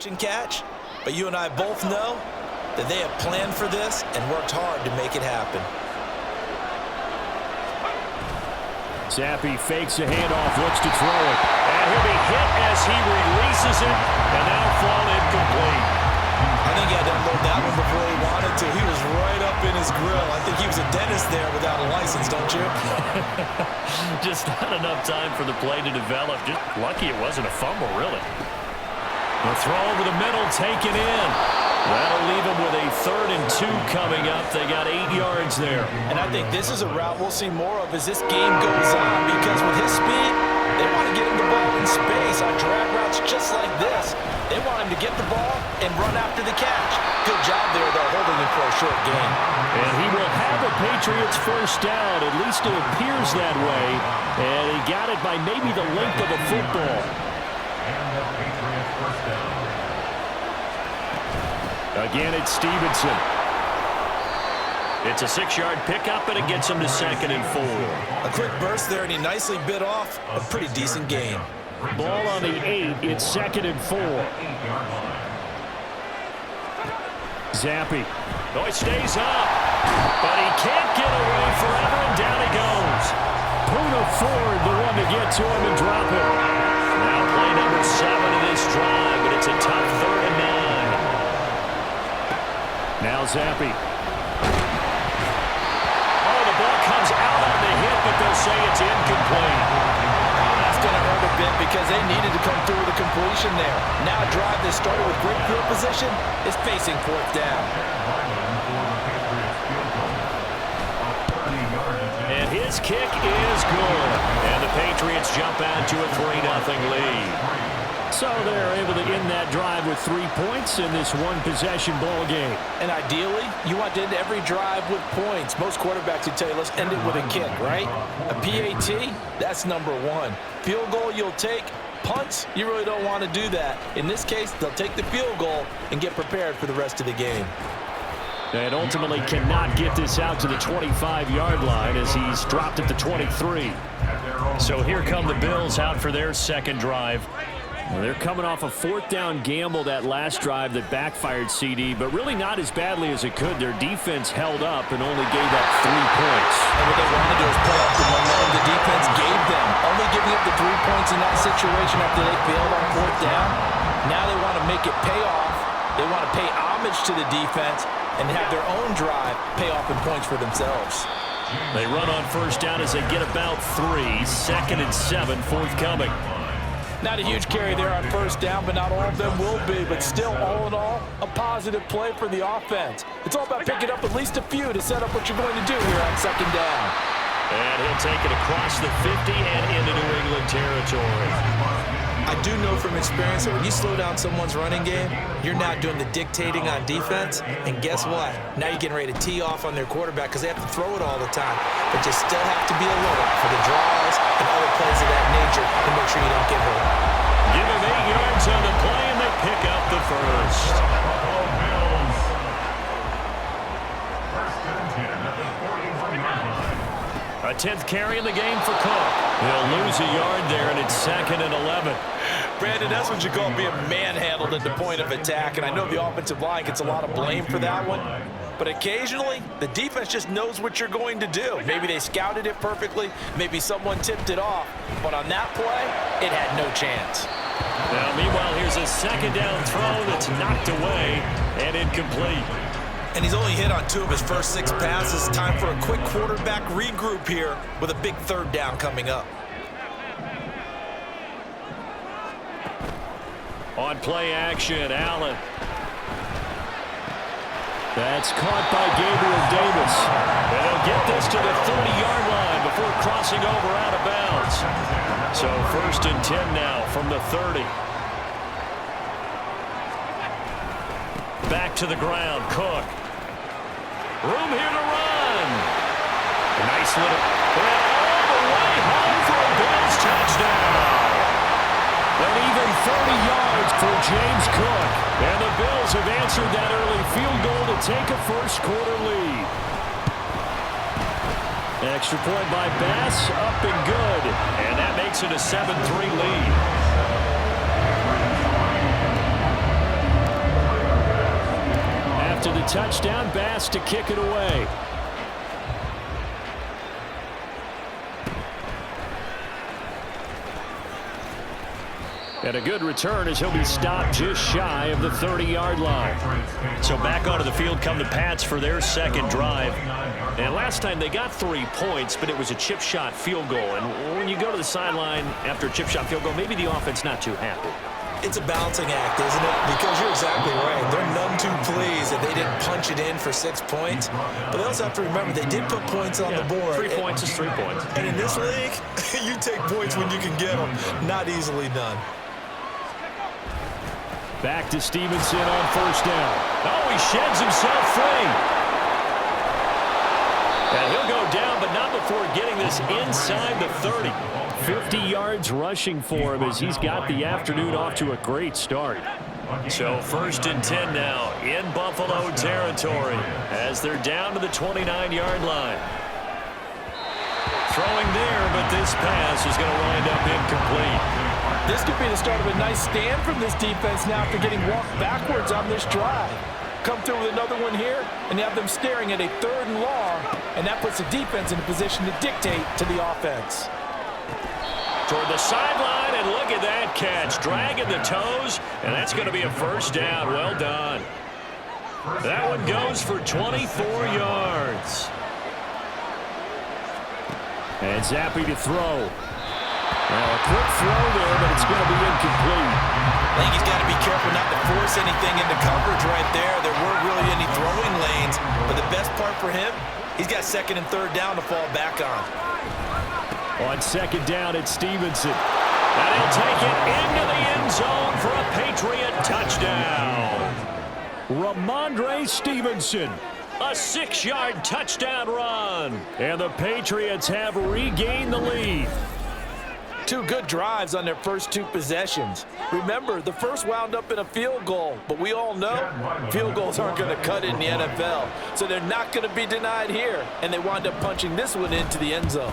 and catch, but you and I both know that they have planned for this and worked hard to make it happen. Zappi fakes a handoff, looks to throw it. And he'll be hit as he releases it, and now thrown incomplete. I think he had to unload that one before he wanted to. He was right up in his grill. I think he was a dentist there without a license, don't you? Just not enough time for the play to develop. Just lucky it wasn't a fumble, really. The throw over the middle, taken in. That'll leave them with a 3rd and 2 coming up. They got 8 yards there. And I think this is a route we'll see more of as this game goes on, because with his speed, they want to get him the ball in space on drag routes just like this. They want him to get the ball and run after the catch. Good job there, though, holding him for a short gain. And he will have the Patriots first down. At least it appears that way. And he got it by maybe the length of a football. Again, it's Stevenson. It's a 6-yard pickup, and it gets him to 2nd and 4. A quick burst there, and he nicely bit off a pretty decent gain. Ball on the 8. It's 2nd and 4. Zappi. Oh, he stays up, but he can't get away forever, and down he goes. Puna Ford, the one to get to him and drop him. Now play number 7 of this drive, but it's a tough 3rd and 9. Now Zappi. Oh, the ball comes out on the hit, but they'll say it's incomplete. That's going to hurt a bit because they needed to come through with a completion there. Now a drive that started with great field position is facing 4th down. And his kick is good. And the Patriots jump out to a 3-0 lead. So they're able to end that drive with 3 points in this one-possession ball game. And ideally, you want to end every drive with points. Most quarterbacks would tell you, let's end it with a kick, right? A PAT, that's number 1. Field goal you'll take. Punts, you really don't want to do that. In this case, they'll take the field goal and get prepared for the rest of the game. And ultimately cannot get this out to the 25-yard line as he's dropped at the 23. So here come the Bills out for their 2nd drive. Well, they're coming off a 4th down gamble that last drive that backfired CD, but really not as badly as it could. Their defense held up and only gave up 3 points. And what they want to do is play off the momentum the defense gave them. Only giving up the 3 points in that situation after they failed on 4th down. Now they want to make it pay off. They want to pay homage to the defense and have their own drive pay off in points for themselves. They run on 1st down as they get about 3. 2nd and 7 forthcoming. Not a huge carry there on 1st down, but not all of them will be. But still, all in all, a positive play for the offense. It's all about picking up at least a few to set up what you're going to do here on 2nd down. And he'll take it across the 50 and into New England territory. I do know from experience that when you slow down someone's running game, you're not doing the dictating on defense. And guess what? Now you're getting ready to tee off on their quarterback because they have to throw it all the time. But you still have to be alert for the draws and other plays of that nature to make sure you don't get hurt. Give him 8 yards on the play, and they pick up the 1st. A 10th carry in the game for Cook. He'll lose a yard there, and it's 2nd and 11. Brandon, that's what you call being manhandled at the point of attack. And I know the offensive line gets a lot of blame for that one. But occasionally, the defense just knows what you're going to do. Maybe they scouted it perfectly. Maybe someone tipped it off. But on that play, it had no chance. Now, meanwhile, here's a 2nd down throw that's knocked away and incomplete. And he's only hit on 2 of his first 6 passes. Time for a quick quarterback regroup here with a big 3rd down coming up. On play action, Allen. That's caught by Gabriel Davis. And they'll get this to the 30-yard line before crossing over out of bounds. So 1st and 10 now from the 30. Back to the ground, Cook. Room here to run. Nice little. And all the way home for a Bills touchdown. And even 30 yards for James Cook. And the Bills have answered that early field goal to take a first-quarter lead. Extra point by Bass, up and good. And that makes it a 7-3 lead. touchdown. Bass to kick it away. And a good return as he'll be stopped just shy of the 30-yard line. So back onto the field come the Pats for their second drive. And last time they got 3 points, but it was a chip shot field goal. And when you go to the sideline after a chip shot field goal, maybe the offense not too happy. It's a balancing act, isn't it? Because you're exactly right. They're none too pleased that they didn't punch it in for 6 points. But they also have to remember they did put points on the board. 3 points is 3 points. And in this league, you take points when you can get them. Not easily done. Back to Stevenson on first down. Oh, he sheds himself free. And he'll go down, but not before getting this inside the 30. 50 yards rushing for him as he's got the afternoon off to a great start. So 1st and 10 now in Buffalo territory as they're down to the 29-yard line. Throwing there, but this pass is going to wind up incomplete. This could be the start of a nice stand from this defense now after getting walked backwards on this drive. Come through with another one here, and you have them staring at a 3rd and long, and that puts the defense in a position to dictate to the offense. Toward the sideline, and look at that catch. Dragging the toes, and that's going to be a first down. Well done. That one goes for 24 yards. And Zappi to throw. Well, a quick throw there, but it's going to be incomplete. I think he's got to be careful not to force anything into coverage right there. There weren't really any throwing lanes, but the best part for him, he's got 2nd and 3rd down to fall back on. On 2nd down, it's Stevenson. And he'll take it into the end zone for a Patriot touchdown. Ramondre Stevenson. A 6-yard touchdown run. And the Patriots have regained the lead. 2 good drives on their first 2 possessions. Remember, the first wound up in a field goal, but we all know field goals aren't going to cut in the NFL, so they're not going to be denied here, and they wind up punching this one into the end zone.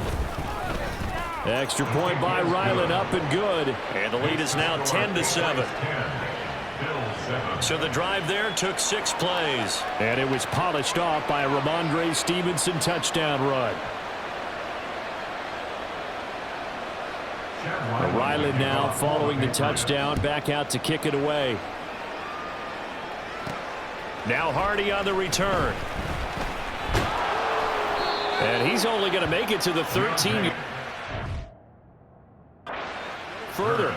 Extra point by Ryland, up and good. And the lead is now 10-7. So the drive there took 6 plays. And it was polished off by a Ramondre Stevenson touchdown run. Ryland now following the touchdown, back out to kick it away. Now Hardy on the return. And he's only going to make it to the 13. Further.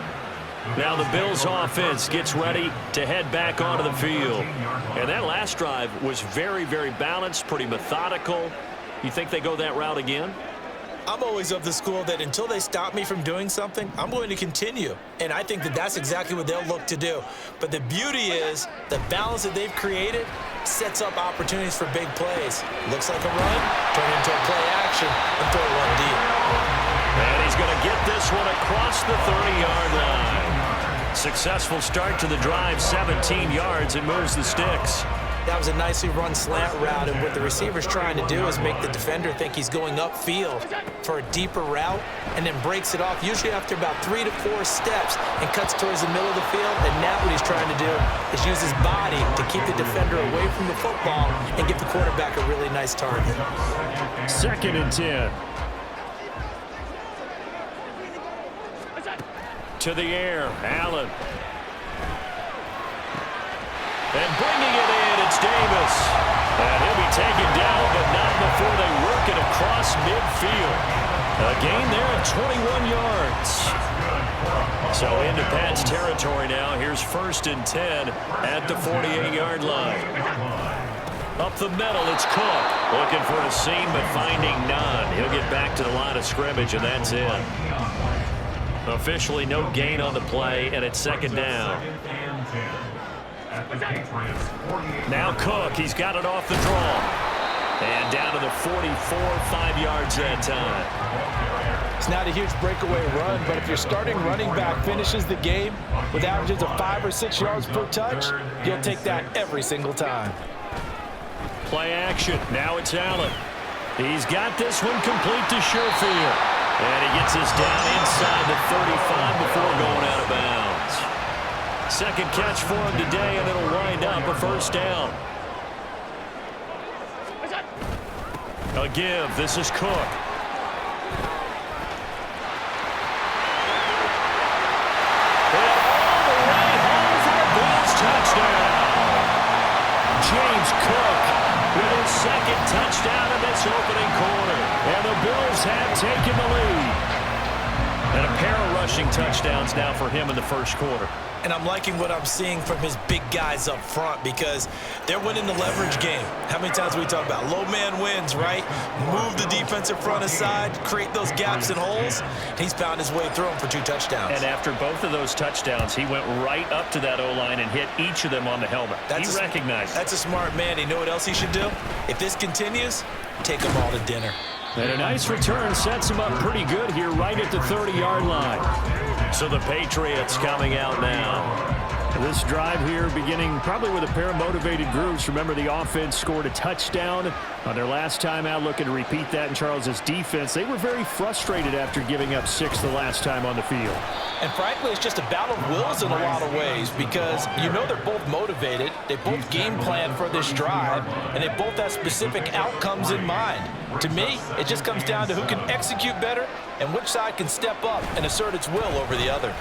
Now the Bills offense gets ready to head back onto the field. And that last drive was very, very balanced, pretty methodical. You think they go that route again? I'm always of the school that until they stop me from doing something, I'm going to continue. And I think that that's exactly what they'll look to do. But the beauty is the balance that they've created sets up opportunities for big plays. Looks like a run, turn it into a play action, and throw one deep. And he's going to get this one across the 30-yard line. Successful start to the drive, 17 yards, and moves the sticks. That was a nicely run slant route, and what the receiver's trying to do is make the defender think he's going upfield for a deeper route, and then breaks it off, usually after about 3 to 4 steps, and cuts towards the middle of the field. And now what he's trying to do is use his body to keep the defender away from the football and give the quarterback a really nice target. 2nd and 10. To the air, Allen. And bringing it in, it's Davis. And he'll be taken down, but not before they work it across midfield. A gain there of 21 yards. So into Pat's territory now. Here's 1st and 10 at the 48-yard line. Up the middle, it's Cook. Looking for a seam, but finding none. He'll get back to the line of scrimmage, and that's it. Officially no gain on the play, and it's 2nd down. Now Cook, he's got it off the draw. And down to the 44, 5 yards that time. It's not a huge breakaway run, but if your starting running back finishes the game with averages of 5 or 6 yards per touch, you'll take that every single time. Play action. Now it's Allen. He's got this one complete to Sherfield. And he gets this down inside the 35 before going out of bounds. Second catch for him today, and it'll wind up a first down. A give. This is Cook. And all the way home for a Bills touchdown. James Cook with his second touchdown in this opening quarter. And the Bills have taken the lead. And a pair of rushing touchdowns now for him in the first quarter. And I'm liking what I'm seeing from his big guys up front because they're winning the leverage game. How many times we talk about low man wins, right? Move the defensive front aside, create those gaps and holes. He's found his way through them for 2 touchdowns. And after both of those touchdowns, he went right up to that O-line and hit each of them on the helmet. He recognized it. That's a smart man. You know what else he should do? If this continues, take them all to dinner. And a nice return sets him up pretty good here right at the 30-yard line. So the Patriots coming out now. This drive here beginning probably with a pair of motivated groups. Remember, the offense scored a touchdown on their last time out, looking to repeat that in Charles's defense. They were very frustrated after giving up 6 the last time on the field. And frankly, it's just a battle of wills in a lot of ways because you know they're both motivated. They both game plan for this drive, and they both have specific outcomes in mind. To me, it just comes down to who can execute better and which side can step up and assert its will over the other.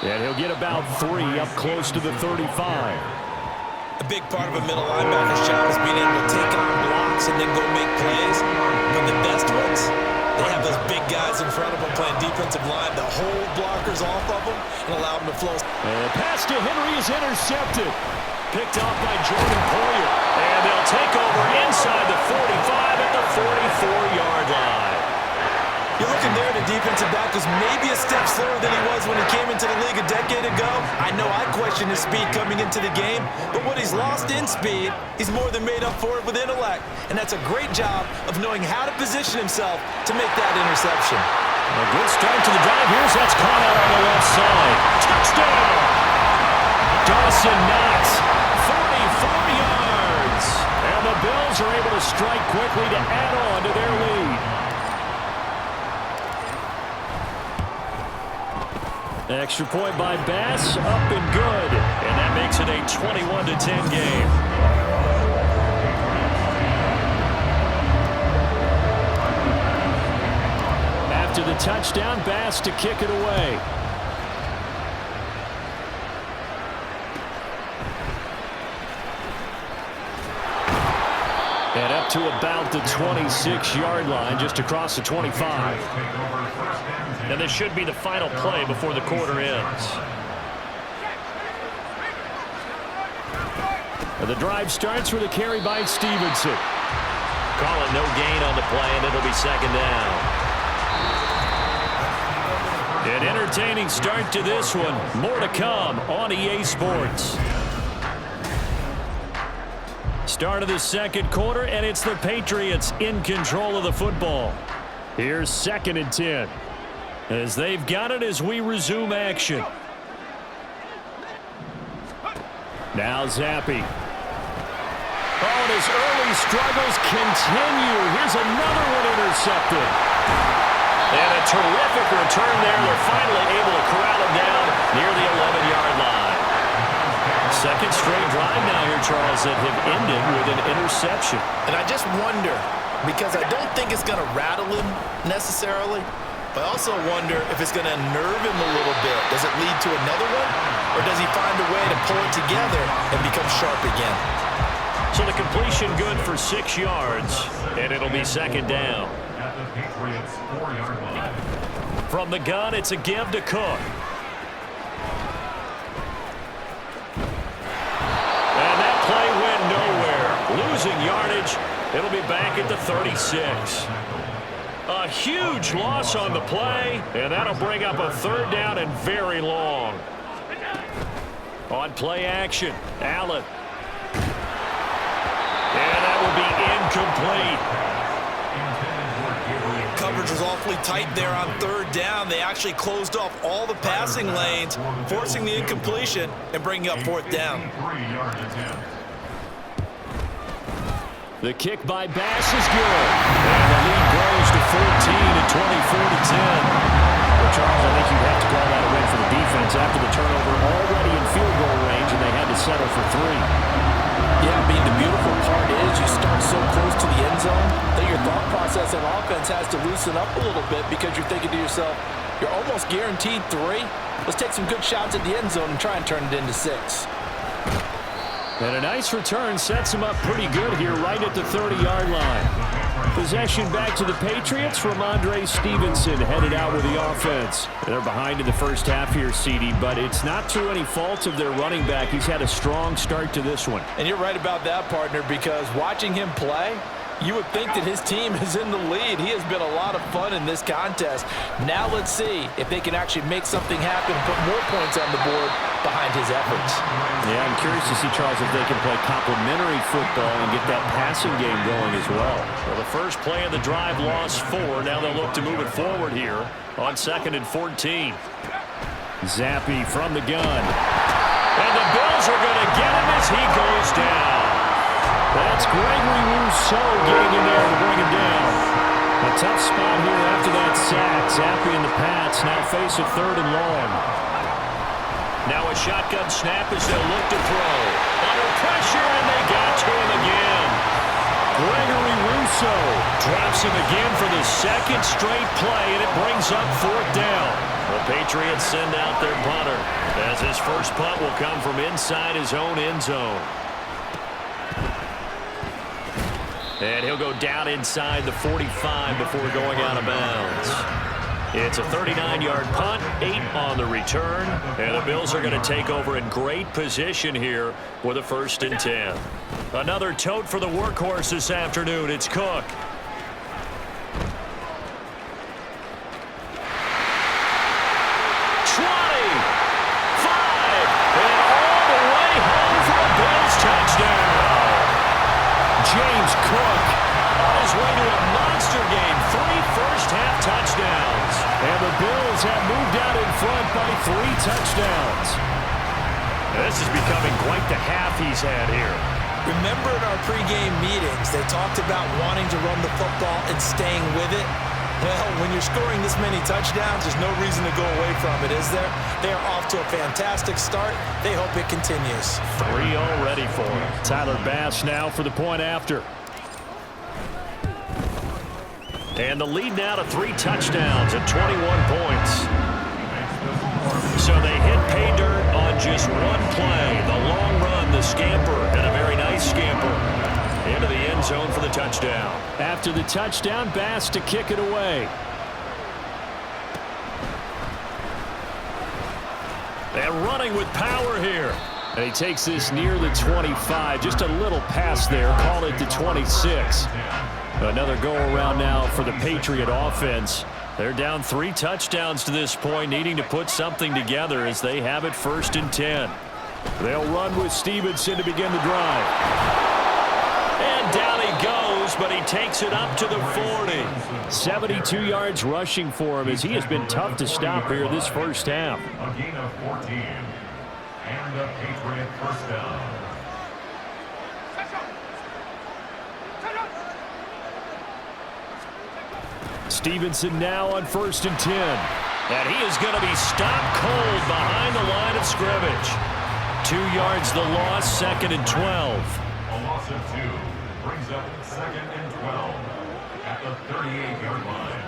And he'll get about 3 up close to the 35. A big part of a middle linebacker's job is being able to take on blocks and then go make plays. But the best ones, they have those big guys in front of them playing defensive line that hold blockers off of them and allow them to flow. And the pass to Henry is intercepted. Picked off by Jordan Poyer. And they'll take over inside the 45 at the 44-yard line. You're looking there at a defensive back who's maybe a step slower than he was when he came into the league a decade ago. I know I questioned his speed coming into the game, but what he's lost in speed, he's more than made up for it with intellect. And that's a great job of knowing how to position himself to make that interception. A good start to the drive. Here's that's caught out on the left side. Touchdown! Dawson Knox, 44 yards. And the Bills are able to strike quickly to add on to their lead. Extra point by Bass, up and good. And that makes it a 21-10 game. After the touchdown, Bass to kick it away. And up to about the 26-yard line, just across the 25. And this should be the final play before the quarter ends. The drive starts with a carry by Stevenson. Call it no gain on the play, and it'll be second down. An entertaining start to this one. More to come on EA Sports. Start of the second quarter, and it's the Patriots in control of the football. Here's 2nd and 10. As they've got it as we resume action. Now Zappi. Oh, and his early struggles continue. Here's another one intercepted. And a terrific return there. They're finally able to corral him down near the 11-yard line. Second straight drive now here, Charles, that have ended with an interception. And I just wonder, because I don't think it's going to rattle him necessarily, but I also wonder if it's going to unnerve him a little bit. Does it lead to another one? Or does he find a way to pull it together and become sharp again? So the completion good for 6 yards, and it'll be second down. From the gun, it's a give to Cook. And that play went nowhere. Losing yardage. It'll be back at the 36. A huge loss on the play, and that'll bring up a 3rd down and very long. On play action, Allen. And that will be incomplete. Coverage was awfully tight there on 3rd down. They actually closed off all the passing lanes, forcing the incompletion and bringing up 4th down. The kick by Bass is good. And the lead grows to 14 and 24-10. Well, Charles, I think you have to call that a win for the defense after the turnover already in field goal range, and they had to settle for 3. Yeah, I mean, the beautiful part is you start so close to the end zone that your thought process on offense has to loosen up a little bit because you're thinking to yourself, you're almost guaranteed 3. Let's take some good shots at the end zone and try and turn it into 6. And a nice return sets him up pretty good here right at the 30-yard line. Possession back to the Patriots. Ramondre Stevenson headed out with the offense. They're behind in the first half here, CD, but it's not through any fault of their running back. He's had a strong start to this one. And you're right about that, partner, because watching him play, you would think that his team is in the lead. He has been a lot of fun in this contest. Now let's see if they can actually make something happen and put more points on the board behind his efforts. Yeah, I'm curious to see, Charles, if they can play complementary football and get that passing game going as well. Well, the first play of the drive lost 4. Now they'll look to move it forward here on 2nd and 14. Zappe from the gun. And the Bills are going to get him as he goes down. That's Gregory Rousseau getting in there to bring him down. A tough spot here after that sack. Zappe and the Pats now face a 3rd and long. Now a shotgun snap as they'll look to throw. Under pressure, and they got to him again. Gregory Rousseau drops him again for the 2nd straight play, and it brings up 4th down. The Patriots send out their punter as his first punt will come from inside his own end zone. And he'll go down inside the 45 before going out of bounds. It's a 39-yard punt, 8 on the return, and the Bills are going to take over in great position here with a 1st and 10. Another tote for the workhorse this afternoon. It's Cook. James Cook on his way to a monster game. 3 first-half touchdowns. And the Bills have moved out in front by 3 touchdowns. This is becoming quite the half he's had here. Remember in our pregame meetings, they talked about wanting to run the football and staying with it. Well, when you're scoring this many touchdowns, there's no reason to go away from it, is there? They are off to a fantastic start. They hope it continues. 3 already for him. Tyler Bass now for the point after. And the lead now to 3 touchdowns at 21 points. So they hit pay dirt on just 1 play. The long run, the scamper, and a very nice scamper into the end zone for the touchdown. After the touchdown, Bass to kick it away. And running with power here. And he takes this near the 25. Just a little pass there. Call it the 26. Another go-around now for the Patriot offense. They're down 3 touchdowns to this point, needing to put something together as they have it 1st and 10. They'll run with Stevenson to begin the drive. And down he goes, but he takes it up to the 40. 72 yards rushing for him as he has been tough to stop here this first half. A gain of 14 and a Patriot first down. Stevenson now on 1st and 10. And he is going to be stopped cold behind the line of scrimmage. 2 yards the loss, 2nd and 12. A loss of 2 brings up 2nd and 12 at the 38-yard line.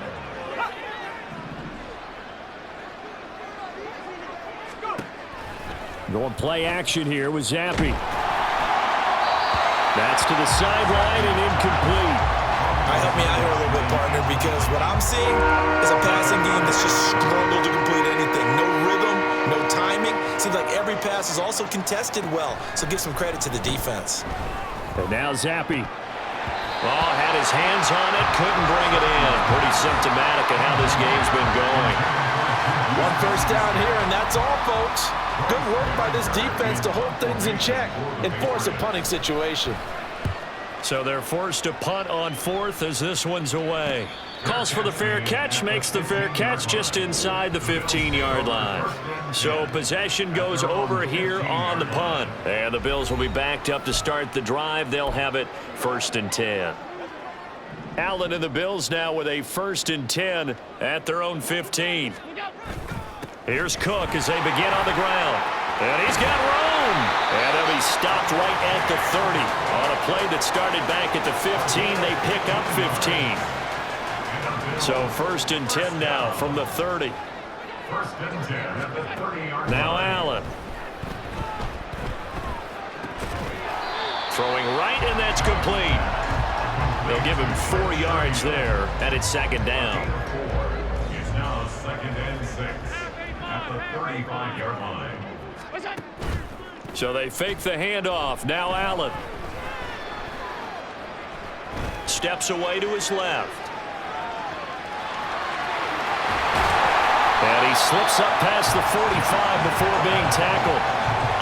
Going play action here with Zappe. That's to the sideline and incomplete. Help me out here a little bit, partner, because what I'm seeing is a passing game that's just struggled to complete anything. No rhythm, no timing. Seems like every pass is also contested well, so give some credit to the defense. And now Zappe. Oh, had his hands on it, couldn't bring it in. Pretty symptomatic of how this game's been going. 1 first down here, and that's all, folks. Good work by this defense to hold things in check and force a punting situation. So they're forced to punt on 4th as this one's away. Calls for the fair catch, makes the fair catch just inside the 15-yard line. So possession goes over here on the punt. And the Bills will be backed up to start the drive. They'll have it 1st and 10. Allen and the Bills now with a 1st and 10 at their own 15. Here's Cook as they begin on the ground. And he's got room. And he'll be stopped right at the 30. On a play that started back at the 15, they pick up 15. So 1st and 10 now from the 30. 1st and 10 at the 30-yard line. Now Allen. Throwing right, and that's complete. They'll give him 4 yards there, and it's 2nd down. It's now 2nd and 6 at the 35-yard line. So they fake the handoff. Now Allen. Steps away to his left. And he slips up past the 45 before being tackled.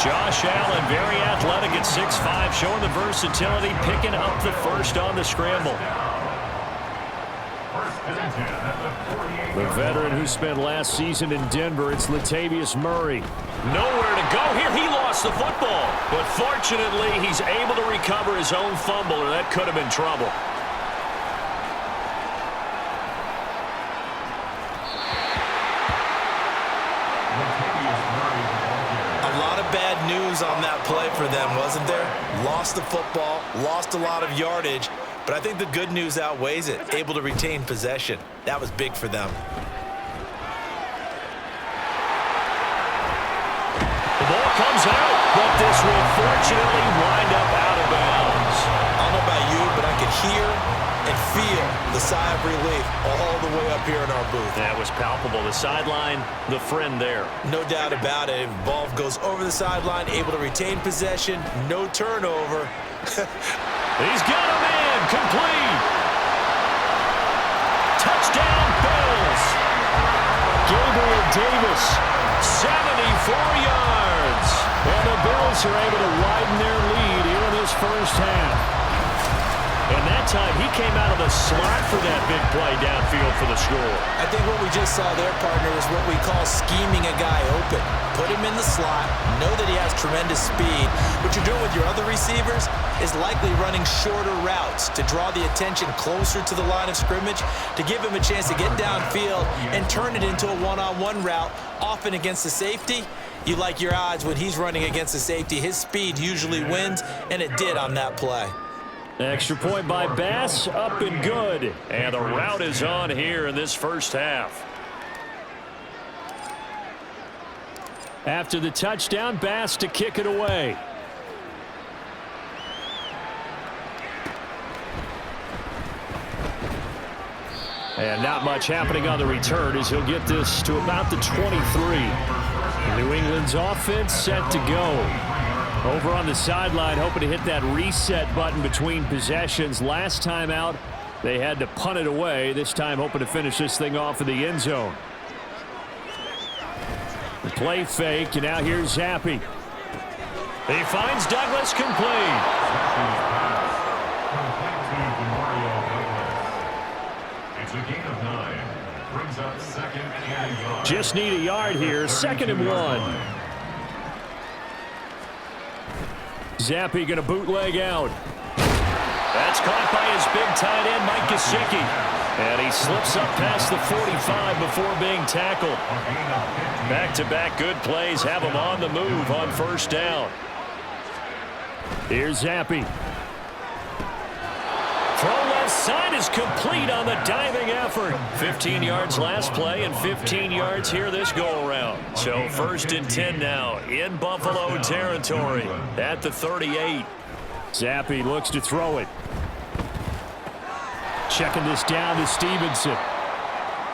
Josh Allen, very athletic at 6'5", showing the versatility, picking up the first on the scramble. The veteran who spent last season in Denver, it's Latavius Murray. Nowhere to go here. He lost the football. But fortunately, he's able to recover his own fumble, or that could have been trouble. Bad news on that play for them, wasn't there? Lost the football, lost a lot of yardage, but I think the good news outweighs it. Able to retain possession. That was big for them. The ball comes out, but this will fortunately wind up out of bounds. I don't know about you, but I could hear and feel the sigh of relief all the way up here in our booth. That was palpable. The sideline, the friend there. No doubt about it. Ball goes over the sideline, able to retain possession, no turnover. He's got a man, complete. Touchdown, Bills. Gabriel Davis, 74 yards. And the Bills are able to widen their lead here in this first half. And that time, he came out of the slot for that big play downfield for the score. I think what we just saw there, partner, is what we call scheming a guy open. Put him in the slot, know that he has tremendous speed. What you're doing with your other receivers is likely running shorter routes to draw the attention closer to the line of scrimmage, to give him a chance to get downfield and turn it into a one-on-one route, often against the safety. You like your odds when he's running against the safety. His speed usually wins, and it did on that play. Extra point by Bass, up and good. And the route is on here in this first half. After the touchdown, Bass to kick it away. And not much happening on the return as he'll get this to about the 23. New England's offense set to go. Over on the sideline, hoping to hit that reset button between possessions. Last time out, they had to punt it away. This time, hoping to finish this thing off in the end zone. The play fake, and now here's Zappi. He finds Douglas, complete. It's a gain of 9. Brings up 2nd and 1. Just need a yard here, 2nd and 1. Zappi going to bootleg out. That's caught by his big tight end, Mike Gesicki. And he slips up past the 45 before being tackled. Back-to-back good plays have him on the move on 1st down. Here's Zappi. Throw left side is complete on the diving effort. 15 yards last play and 15 yards here this go-around. So 1st and 10 now in Buffalo territory at the 38. Zappi looks to throw it. Checking this down to Stevenson.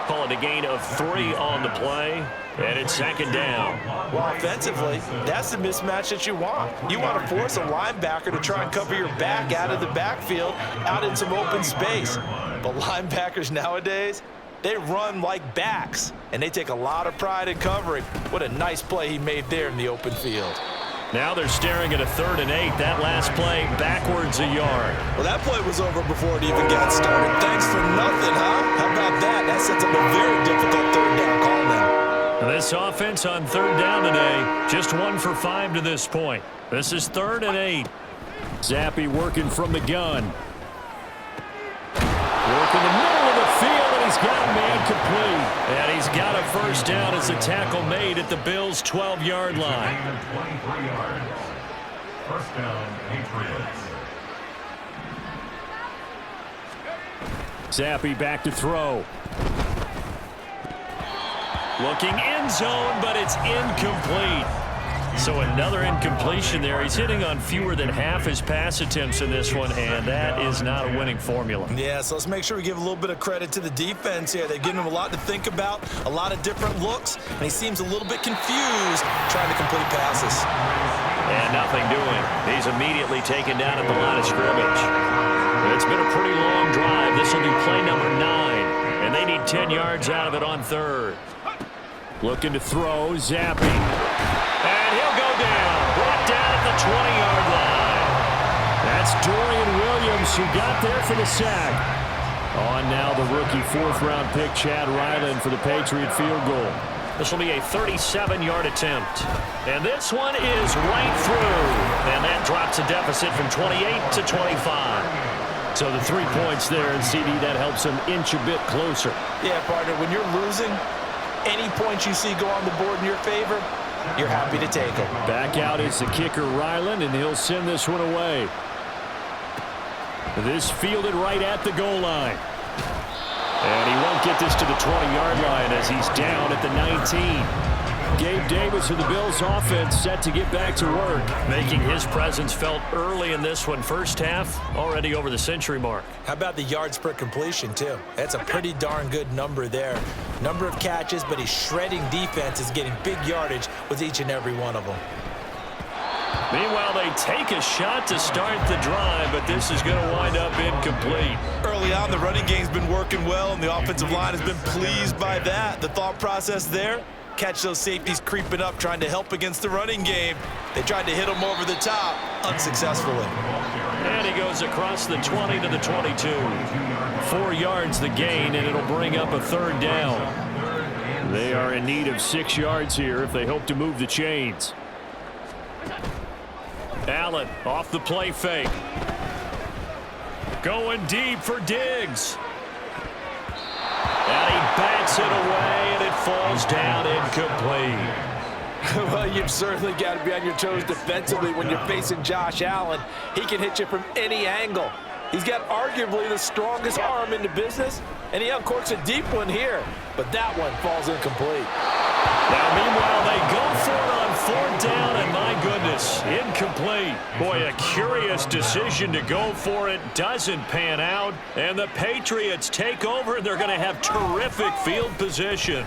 Call it a gain of 3 on the play. And it's 2nd down. Well, offensively, that's the mismatch that you want. You want to force a linebacker to try and cover your back out of the backfield, out in some open space. But linebackers nowadays, they run like backs, and they take a lot of pride in covering. What a nice play he made there in the open field. Now they're staring at a 3rd and 8. That last play backwards a yard. Well, that play was over before it even got started. Thanks for nothing, huh? How about that? That sets up a very difficult 3rd down call now. This offense on 3rd down today, just 1 for 5 to this point. This is 3rd and 8. Zappi working from the gun. Working the middle of the field, and he's got a man complete. And he's got a first down as the tackle made at the Bills' 12-yard line. 23 yards. First down, Patriots. Zappi back to throw. Looking end zone, but it's incomplete. So another incompletion there. He's hitting on fewer than half his pass attempts in this one, and that is not a winning formula. Yeah, so let's make sure we give a little bit of credit to the defense here. They've given him a lot to think about, a lot of different looks, and he seems a little bit confused trying to complete passes. And nothing doing. He's immediately taken down at the line of scrimmage. It's been a pretty long drive. This will be play number 9, and they need 10 yards out of it on third. Looking to throw, Zappi. And he'll go down. Brought down at the 20-yard line. That's Dorian Williams who got there for the sack. On now the rookie 4th-round pick, Chad Ryland, for the Patriot field goal. This will be a 37-yard attempt. And this one is right through. And that drops a deficit from 28 to 25. So the 3 points there, and CD, that helps him inch a bit closer. Yeah, partner, when you're losing, any points you see go on the board in your favor, you're happy to take them. Back out is the kicker, Ryland, and he'll send this one away. This fielded right at the goal line. And he won't get this to the 20-yard line as he's down at the 19. Gabe Davis of the Bills offense set to get back to work. Making his presence felt early in this one. First half, already over the century mark. How about the yards per completion, too? That's a pretty darn good number there. Number of catches, but he's shredding defense, is getting big yardage with each and every one of them. Meanwhile, they take a shot to start the drive, but this is going to wind up incomplete. Early on, the running game's been working well, and the offensive line has been pleased by that. The thought process there, catch those safeties creeping up, trying to help against the running game. They tried to hit them over the top, unsuccessfully. And he goes across the 20 to the 22. 4 yards the gain, and it'll bring up a third down. They are in need of 6 yards here if they hope to move the chains. Allen off the play fake. Going deep for Diggs. And he bats it away, and it falls down incomplete. Well, you've certainly got to be on your toes defensively when you're facing Josh Allen. He can hit you from any angle. He's got arguably the strongest arm in the business, and he uncorks a deep one here. But that one falls incomplete. Now, meanwhile, they go for it on 4th down, and my goodness, incomplete. Boy, a curious decision to go for it. Doesn't pan out, and the Patriots take over, and they're going to have terrific field position.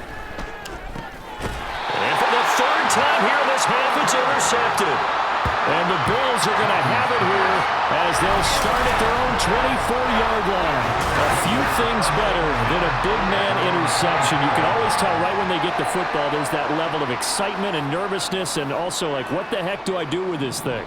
And for the 3rd time here in this half, it's intercepted. And the Bills are going to have it here as they'll start at their own 24-yard line. A few things better than a big man interception. You can always tell right when they get the football, there's that level of excitement and nervousness, and also like, what the heck do I do with this thing?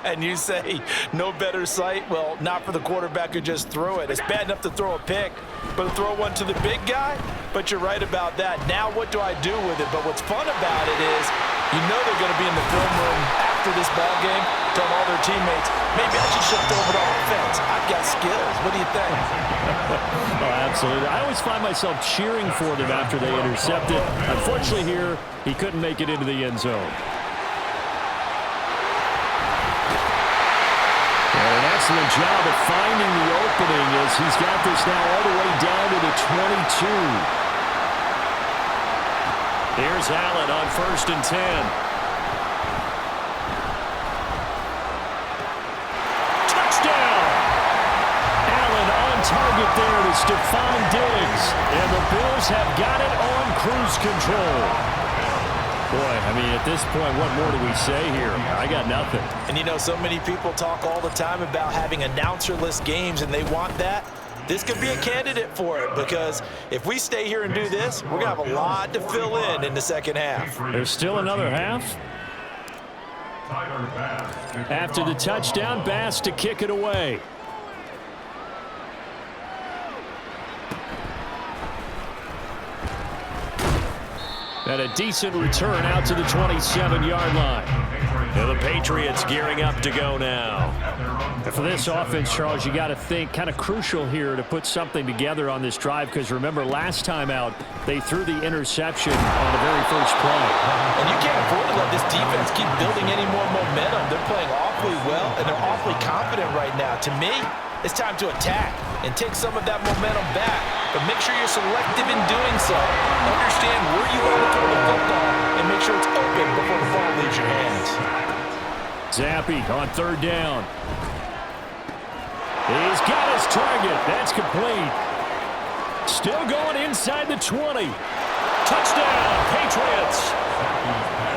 And you say no better sight? Well, not for the quarterback who just threw it. It's bad enough to throw a pick, but to throw one to the big guy? But you're right about that. Now what do I do with it? But what's fun about it is you know they're going to be in the film room after this ball game, telling all their teammates, maybe I should shift over to offense. I've got skills. What do you think? Oh, absolutely. I always find myself cheering for them after they intercept it. Unfortunately here, he couldn't make it into the end zone. And an excellent job of finding the opening as he's got this now all the way down to the 22. Here's Allen on 1st and 10. Touchdown! Allen on target there to Stephon Diggs. And the Bills have got it on cruise control. Boy, I mean, at this point, what more do we say here? I got nothing. And you know, so many people talk all the time about having announcer-less games, and they want that. This could be a candidate for it, because if we stay here and do this, we're going to have a lot to fill in the second half. There's still another half. After the touchdown, Bass to kick it away. And a decent return out to the 27-yard line. And the Patriots gearing up to go now. For this offense, Charles, you got to think kind of crucial here to put something together on this drive, because remember last time out they threw the interception on the very first play. And you can't afford to let this defense keep building any more momentum. They're playing awfully well, and they're awfully confident right now. To me, it's time to attack and take some of that momentum back, but make sure you're selective in doing so. Understand where you want to throw the football and make sure it's open before the ball leaves your hands. Zappe on third down. He's got his target. That's complete. Still going inside the 20. Touchdown, Patriots.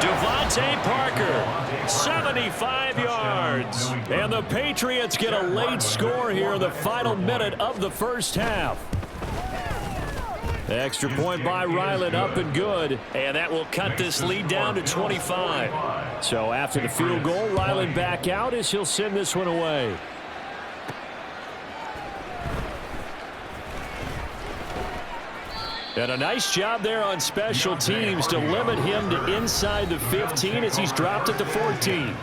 Devontae Parker, 75 yards. And the Patriots get a late score here in the final minute of the first half. Extra point by Ryland, up and good. And that will cut this lead down to 25. So after the field goal, Ryland back out as he'll send this one away. And a nice job there on special teams to limit him to inside the 15 as he's dropped it to 14.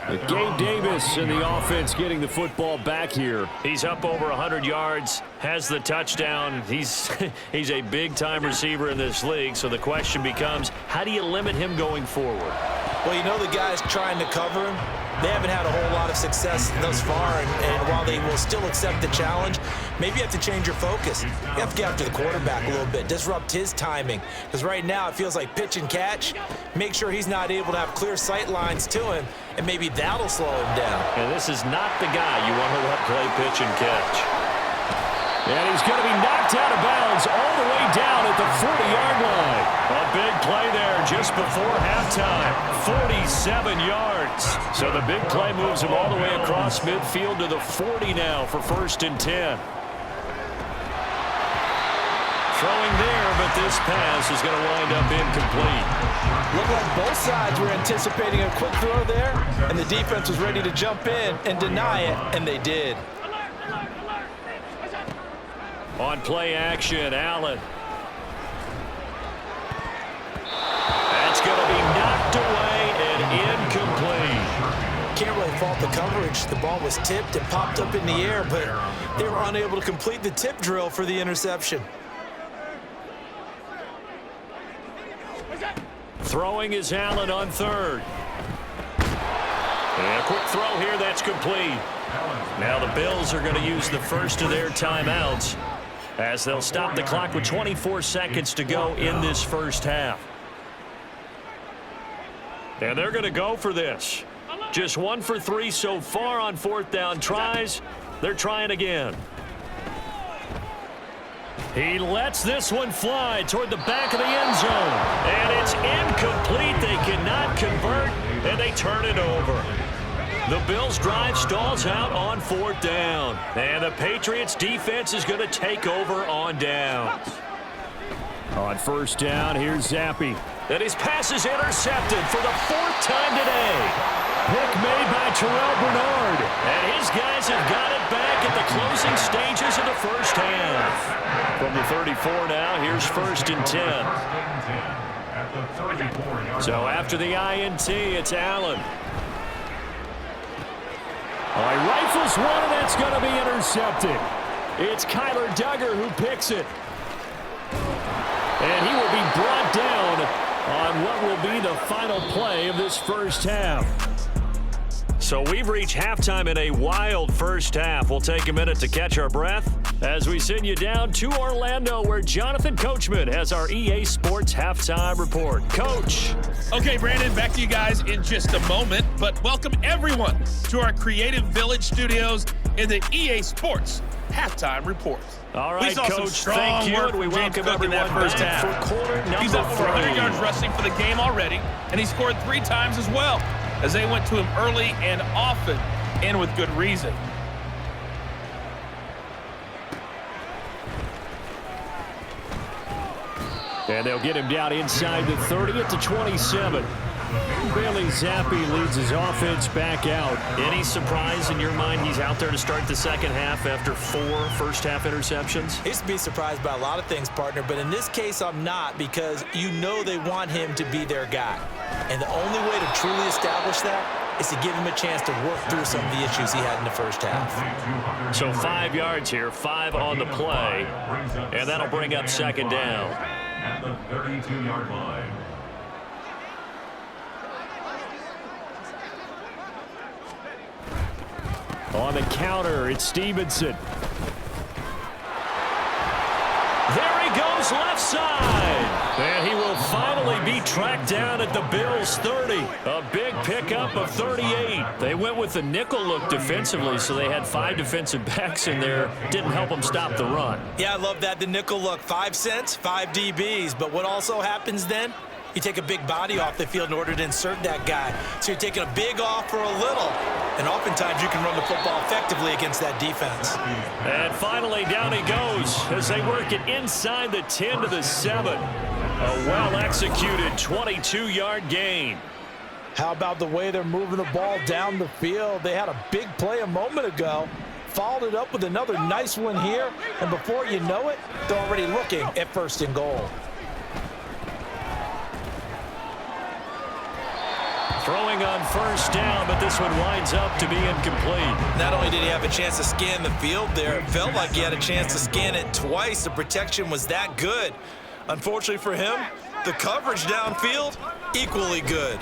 With Gabe Davis in the offense getting the football back here. He's up over 100 yards, has the touchdown. He's a big-time receiver in this league, so the question becomes, how do you limit him going forward? Well, you know the guys trying to cover him. They haven't had a whole lot of success thus far, and while they will still accept the challenge, maybe you have to change your focus. You have to get after the quarterback a little bit, disrupt his timing, because right now it feels like pitch and catch. Make sure he's not able to have clear sight lines to him, and maybe that'll slow him down. And this is not the guy you want to let play pitch and catch. And he's going to be knocked out of bounds all the way down at the 40-yard line. A big play there just before halftime. 47 yards. So the big play moves him all the way across midfield to the 40 now for 1st and 10. Throwing there, but this pass is going to wind up incomplete. Looked like both sides were anticipating a quick throw there, and the defense was ready to jump in and deny it, and they did. On play action, Allen. That's going to be knocked away and incomplete. Can't really fault the coverage. The ball was tipped and popped up in the air, but they were unable to complete the tip drill for the interception. Throwing is Allen on third. And a quick throw here, that's complete. Now the Bills are going to use the first of their timeouts as they'll stop the clock with 24 seconds to go in this first half. And they're going to go for this. Just 1 for 3 so far on 4th down tries. They're trying again. He lets this one fly toward the back of the end zone. And it's incomplete. They cannot convert, and they turn it over. The Bills' drive stalls out on 4th down. And the Patriots' defense is going to take over on downs. On 1st down, here's Zappe. And his pass is intercepted for the 4th time today. Pick made by Terrell Bernard. And his guys have got it back at the closing stages of the first half. From the 34 now, here's 1st and 10. So after the INT, it's Allen. He rifles one, and that's going to be intercepted. It's Kyler Duggar who picks it. And he will be brought down on what will be the final play of this first half. So we've reached halftime in a wild first half. We'll take a minute to catch our breath as we send you down to Orlando, where Jonathan Coachman has our EA Sports Halftime Report. Coach. Okay, Brandon, back to you guys in just a moment, but welcome everyone to our Creative Village studios in the EA Sports Halftime Report. All right, we saw Coach, some strong thank you. work We from James welcome Cook in that everyone first back half. for quarter number He's up over 3. 100 yards rushing for the game already, and he scored 3 times as well, as they went to him early and often, and with good reason. And they'll get him down inside the 30 at the 27. Bailey Zappe leads his offense back out. Any surprise in your mind he's out there to start the second half after 4 first-half interceptions? I used to be surprised by a lot of things, partner, but in this case I'm not, because you know they want him to be their guy. And the only way to truly establish that is to give him a chance to work through some of the issues he had in the first half. So 5 yards here, 5 on the play, and that'll bring up second down. At the 32-yard line. On the counter, it's Stevenson. There he goes left side. And he will finally be tracked down at the Bills' 30. A big pickup of 38. They went with the nickel look defensively, so they had 5 defensive backs in there. Didn't help them stop the run. Yeah, I love that. The nickel look, 5 cents, 5 DBs. But what also happens then? You take a big body off the field in order to insert that guy. So you're taking a big off for a little. And oftentimes you can run the football effectively against that defense. And finally, down he goes as they work it inside the 10 to the 7. A well-executed 22-yard gain. How about the way they're moving the ball down the field? They had a big play a moment ago. Followed it up with another nice one here. And before you know it, they're already looking at 1st and goal. Throwing on 1st down, but this one winds up to be incomplete. Not only did he have a chance to scan the field there, it felt like he had a chance to scan it twice. The protection was that good. Unfortunately for him, the coverage downfield, equally good.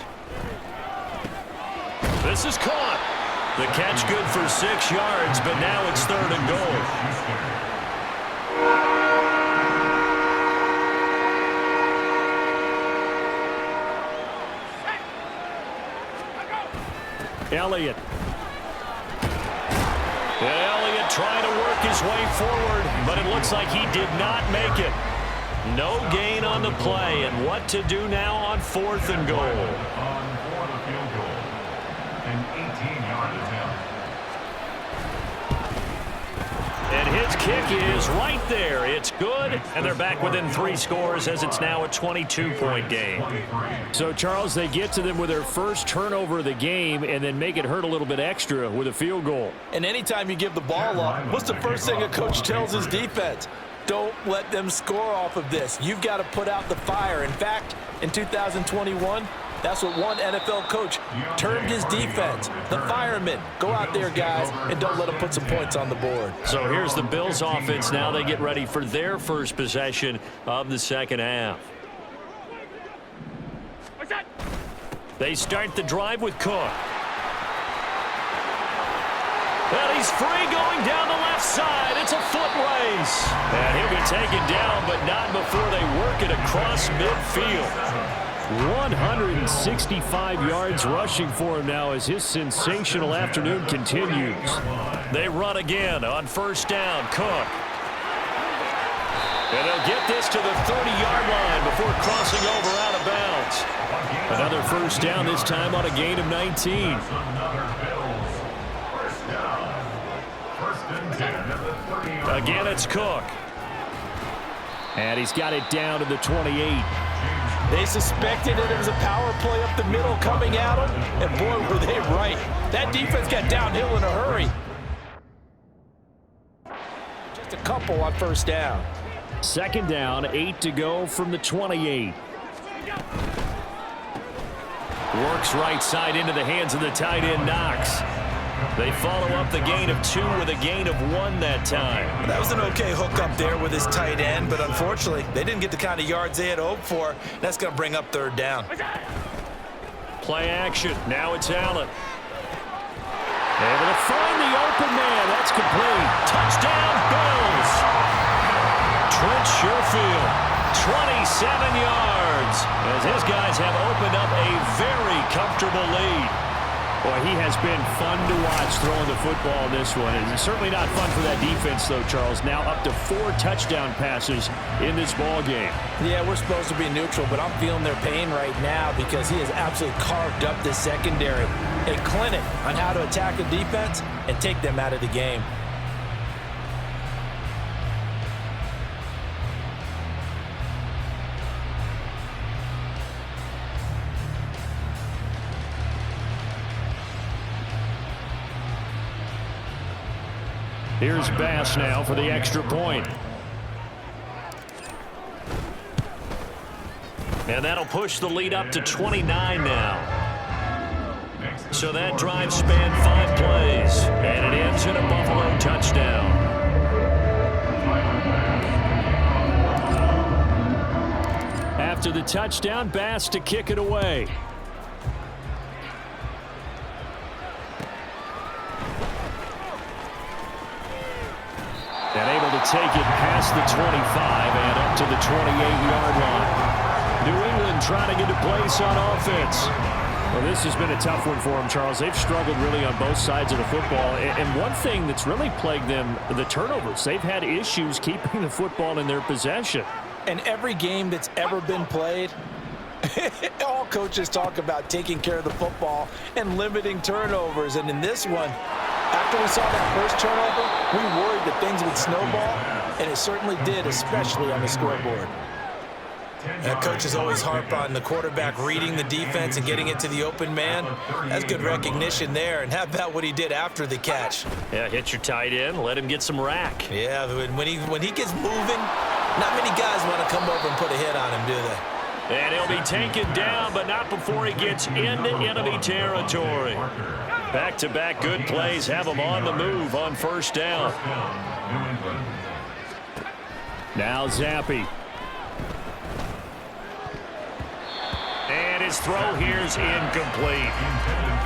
This is caught. The catch good for 6 yards, but now it's 3rd and goal. Elliott. Elliott trying to work his way forward, but it looks like he did not make it. No gain on the play, and what to do now on 4th and goal. On for the field goal. An 18-yard attempt. And his kick is right there. It's good, and they're back within 3 scores as it's now a 22-point game. So, Charles, they get to them with their first turnover of the game and then make it hurt a little bit extra with a field goal. And anytime you give the ball up, what's the first thing a coach tells his defense? Don't let them score off of this. You've got to put out the fire. In fact, in 2021, that's what one NFL coach termed his defense. The firemen. Go out there, guys, and don't let them put some points on the board. So here's the Bills offense now. They get ready for their first possession of the second half. They start the drive with Cook. And he's free going down the left side. It's a foot race. And he'll be taken down, but not before they work it across midfield. 165 yards rushing for him now as his sensational afternoon continues. They run again on 1st down. Cook. And they'll get this to the 30-yard line before crossing over out of bounds. Another 1st down, this time on a gain of 19. Again, it's Cook. And he's got it down to the 28. They suspected that it was a power play up the middle coming at them, and boy, were they right. That defense got downhill in a hurry. Just a couple on 1st down. 2nd down, 8 to go from the 28. Works right side into the hands of the tight end, Knox. They follow up the gain of 2 with a gain of 1 that time. That was an okay hook up there with his tight end, but unfortunately, they didn't get the kind of yards they had hoped for. That's going to bring up 3rd down. Play action. Now it's Allen. Able to find the open man. That's complete. Touchdown, Bills. Trent Sherfield, 27 yards, as his guys have opened up a very comfortable lead. Boy, he has been fun to watch throwing the football in this one. It's certainly not fun for that defense, though, Charles. Now up to 4 touchdown passes in this ball game. Yeah, we're supposed to be neutral, but I'm feeling their pain right now because he has absolutely carved up this secondary. A clinic on how to attack a defense and take them out of the game. Here's Bass now for the extra point. And that'll push the lead up to 29 now. So that drive spanned 5 plays, and it ends in a Buffalo touchdown. After the touchdown, Bass to kick it away. And able to take it past the 25 and up to the 28-yard line. New England trying to get a place on offense. Well, this has been a tough one for them, Charles. They've struggled really on both sides of the football. And one thing that's really plagued them, the turnovers. They've had issues keeping the football in their possession. And every game that's ever been played, all coaches talk about taking care of the football and limiting turnovers. And in this one, after we saw that first turnover, we worried that things would snowball, and it certainly did, especially on the scoreboard. Coaches always harp on the quarterback reading the defense and getting it to the open man. That's good recognition there. And how about what he did after the catch? Yeah, hit your tight end, let him get some rack. Yeah, when he gets moving, not many guys want to come over and put a hit on him, do they? And he'll be taken down, but not before he gets into enemy territory. Back-to-back good plays have him on the move on first down. Now Zappi. And his throw here's incomplete.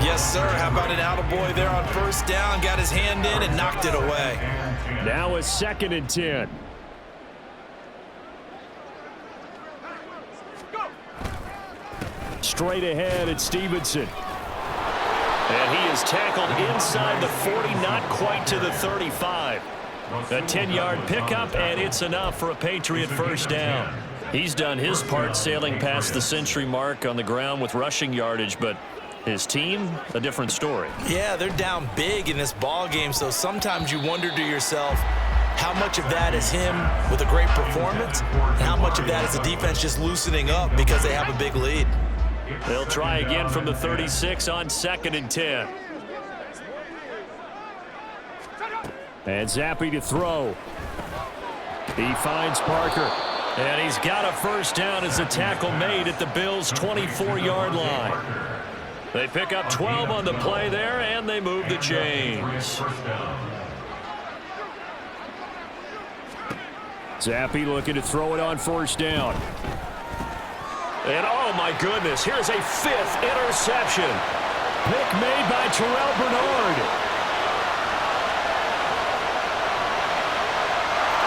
Yes, sir. How about an attaboy there on first down? Got his hand in and knocked it away. Now a 2nd and 10. Straight ahead at Stevenson. And he is tackled inside the 40, not quite to the 35. A 10-yard pickup, and it's enough for a Patriot first down. He's done his part sailing past the century mark on the ground with rushing yardage, but his team, a different story. Yeah, they're down big in this ball game, so sometimes you wonder to yourself how much of that is him with a great performance and how much of that is the defense just loosening up because they have a big lead. They'll try again from the 36 on 2nd and 10. And Zappi to throw. He finds Parker. And he's got a first down as the tackle made at the Bills' 24-yard line. They pick up 12 on the play there, and they move the chains. Zappi looking to throw it on first down. And oh my goodness, here's a 5th interception. Pick made by Terrell Bernard.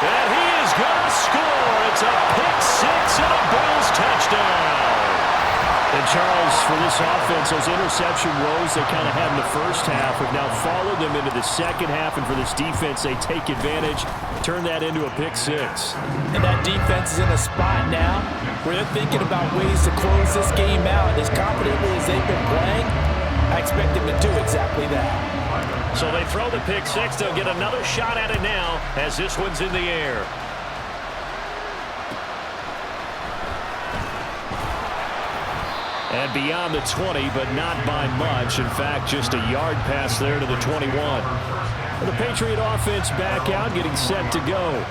And he is going to score. It's a pick 6 and a Bills touchdown. And Charles, for this offense, those interception woes they kind of had in the first half have now followed them into the second half. And for this defense, they take advantage, turn that into a pick 6. And that defense is in a spot now where they're thinking about ways to close this game out. As confidently as they've been playing, I expect them to do exactly that. So they throw the pick 6. They'll get another shot at it now as this one's in the air. And beyond the 20, but not by much. In fact, just a yard pass there to the 21. The Patriot offense back out, getting set to go.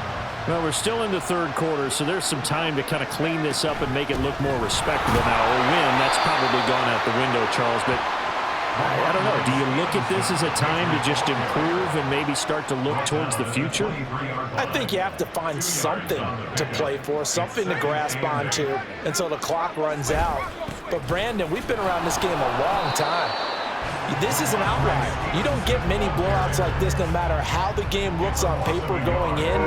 Well, we're still in the third quarter, so there's some time to kind of clean this up and make it look more respectable now. Or win, that's probably gone out the window, Charles. But I don't know. Do you look at this as a time to just improve and maybe start to look towards the future? I think you have to find something to play for, something to grasp onto until the clock runs out. But, Brandon, we've been around this game a long time. This is an outlier. You don't get many blowouts like this no matter how the game looks on paper going in.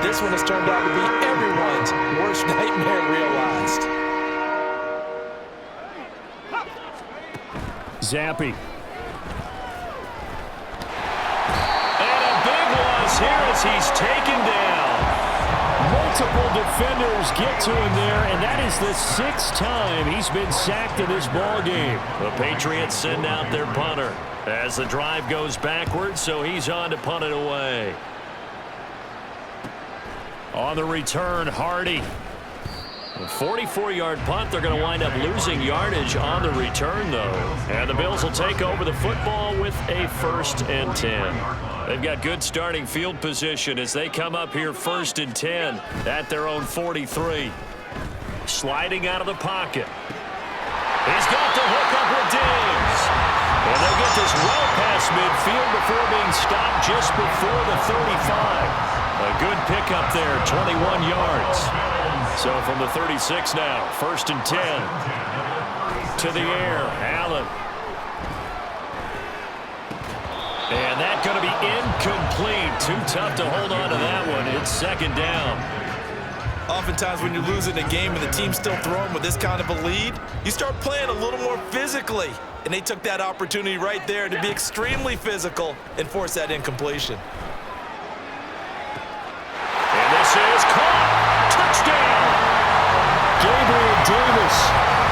This one has turned out to be everyone's worst nightmare realized. Zappi. And a big loss here as he's taken down. Multiple defenders get to him there, and that is the 6th time he's been sacked in this ball game. The Patriots send out their punter as the drive goes backwards, so he's on to punt it away. On the return, Hardy. A 44-yard punt. They're going to wind up losing yardage on the return, though. And the Bills will take over the football with a 1st and 10. They've got good starting field position as they come up here 1st and 10 at their own 43. Sliding out of the pocket. He's got the hook up with Diggs. And field before being stopped just before the 35. A good pickup there, 21 yards. So from the 36 now, 1st and 10. To the air, Allen. And that's going to be incomplete. Too tough to hold on to that one. It's 2nd down. Oftentimes when you're losing a game and the team's still throwing with this kind of a lead, you start playing a little more physically. And they took that opportunity right there to be extremely physical and force that incompletion. And this is caught. Touchdown. Gabriel Davis.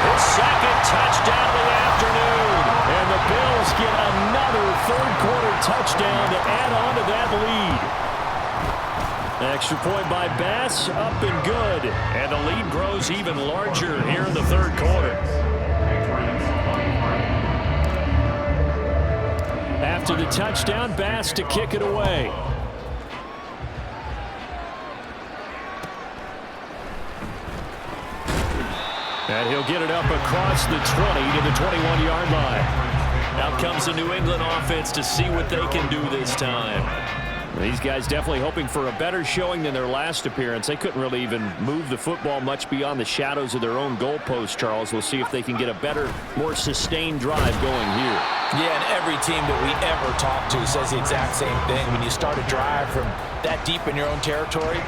His 2nd touchdown of the afternoon. And the Bills get another third-quarter touchdown to add on to that lead. Extra point by Bass, up and good. And the lead grows even larger here in the 3rd quarter. After the touchdown, Bass to kick it away. And he'll get it up across the 20 to the 21-yard line. Out comes the New England offense to see what they can do this time. These guys definitely hoping for a better showing than their last appearance. They couldn't really even move the football much beyond the shadows of their own goalpost, Charles. We'll see if they can get a better, more sustained drive going here. Yeah, and every team that we ever talk to says the exact same thing. When you start a drive from that deep in your own territory,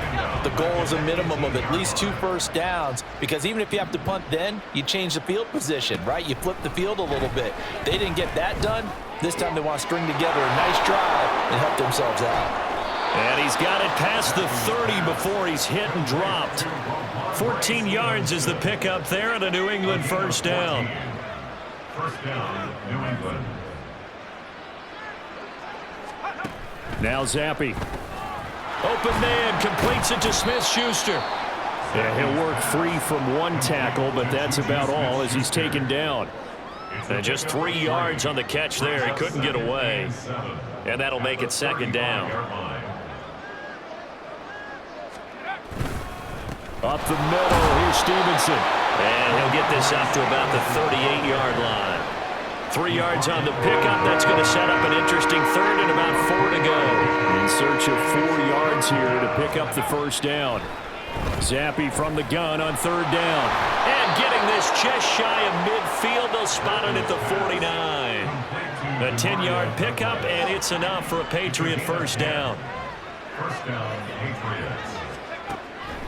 the goal is a minimum of at least 2 first downs, because even if you have to punt then, you change the field position, right? You flip the field a little bit. They didn't get that done. This time they want to string together a nice drive and help themselves out. And he's got it past the 30 before he's hit and dropped. 14 yards is the pickup there and a New England 1st down. 1st down, New England. Now Zappi. Open man, completes it to Smith-Schuster. Yeah, he'll work free from one tackle, but that's about all as he's taken down. And just 3 yards on the catch there. He couldn't get away. And that'll make it 2nd down. Up the middle, here's Stevenson. And he'll get this up to about the 38-yard line. 3 yards on the pickup. That's going to set up an interesting 3rd and about 4 to go. In search of 4 yards here to pick up the 1st down. Zappi from the gun on 3rd down. And getting this just shy of midfield. They'll spot it at the 49. A 10-yard pickup, and it's enough for a Patriot 1st down. 1st down, Patriots.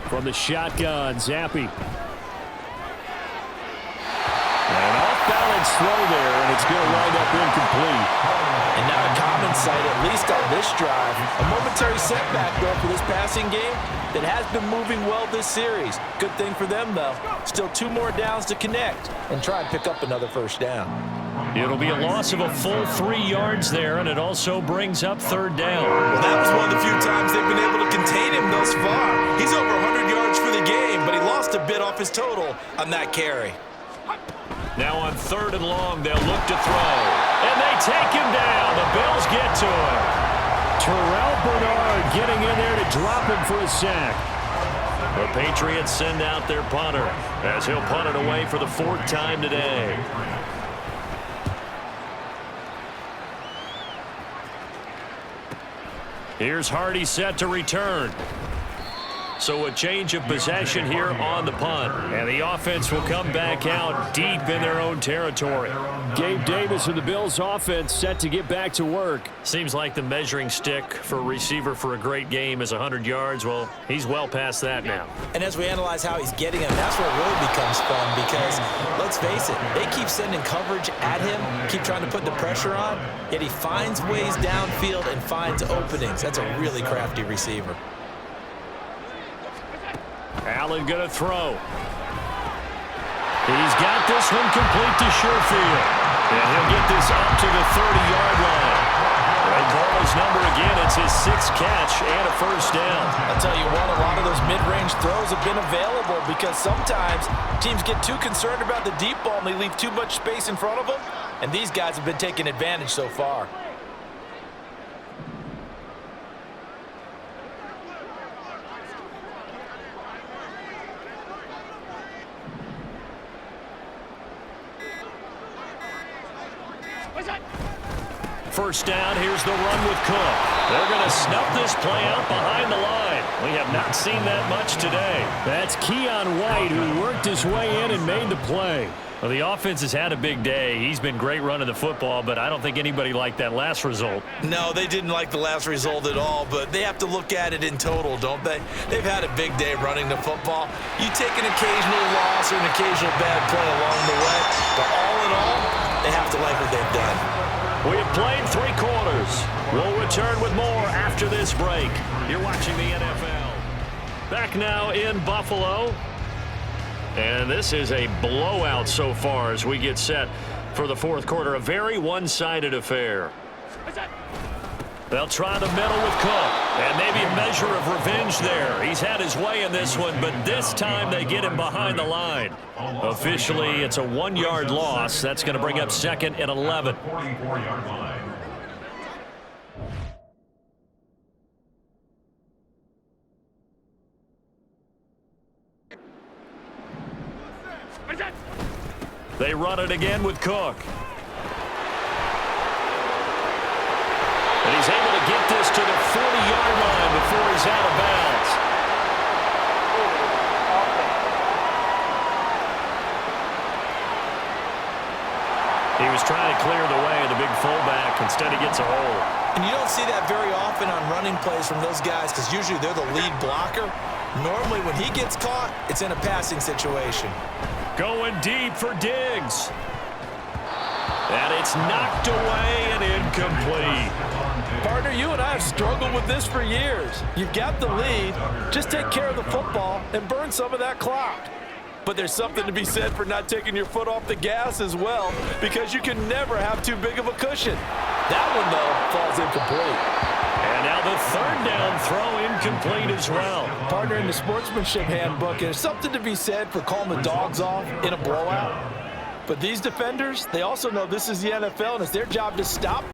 From the shotgun, Zappi. An off-balance throw there, and it's going to wind up incomplete. And not a common sight, at least on this drive. A momentary setback, though, for this passing game that has been moving well this series. Good thing for them, though. Still 2 more downs to connect and try and pick up another 1st down. It'll be a loss of a full 3 yards there, and it also brings up 3rd down. Well, that was one of the few times they've been able to contain him thus far. He's over 100 yards for the game, but he lost a bit off his total on that carry. Now on 3rd and long, they'll look to throw. And they take him down. The Bills get to him. Terrell Bernard getting in there to drop him for a sack. The Patriots send out their punter as he'll punt it away for the 4th time today. Here's Hardy set to return. So a change of possession here on the punt. And the offense will come back out deep in their own territory. Gabe Davis of the Bills offense set to get back to work. Seems like the measuring stick for a receiver for a great game is 100 yards. Well, he's well past that now. And as we analyze how he's getting them, that's where it really becomes fun, because let's face it, they keep sending coverage at him, keep trying to put the pressure on, yet he finds ways downfield and finds openings. That's a really crafty receiver. Allen going to throw. He's got this one complete to Sherfield. And he'll get this up to the 30-yard line. They call his number again. It's his 6th catch and a 1st down. I'll tell you what, a lot of those mid-range throws have been available, because sometimes teams get too concerned about the deep ball and they leave too much space in front of them. And these guys have been taking advantage so far. first down. Here's the run with Cook. They're going to snuff this play out behind the line. We have not seen that much today. That's Keon White, who worked his way in and made the play. Well, the offense has had a big day. He's been great running the football, but I don't think anybody liked that last result. No, they didn't like the last result at all, but they have to look at it in total, don't they? They've had a big day running the football. You take an occasional loss or an occasional bad play along the way, but all in all, they have to like what they've done. We have played 3 quarters. We'll return with more after this break. You're watching the NFL. Back now in Buffalo. And this is a blowout so far as we get set for the fourth quarter. A very one-sided affair. They'll try the middle with Cook. And maybe a measure of revenge there. He's had his way in this one, but this time they get him behind the line. Officially, it's a 1-yard loss. That's going to bring up 2nd and 11. 44-yard line. They run it again with Cook. And he's able to get this to the 40-yard line before he's out of bounds. He was trying to clear the way of the big fullback. Instead, he gets a hole. And you don't see that very often on running plays from those guys because usually they're the lead blocker. Normally, when he gets caught, it's in a passing situation. Going deep for Diggs. And it's knocked away and incomplete. Partner, you and I have struggled with this for years. You've got the lead. Just take care of the football and burn some of that clock. But there's something to be said for not taking your foot off the gas as well, because you can never have too big of a cushion. That one, though, falls incomplete. And now the 3rd down throw incomplete as well. Partner, in the sportsmanship handbook, there's something to be said for calling the dogs off in a blowout. But these defenders, they also know this is the NFL, and it's their job to stop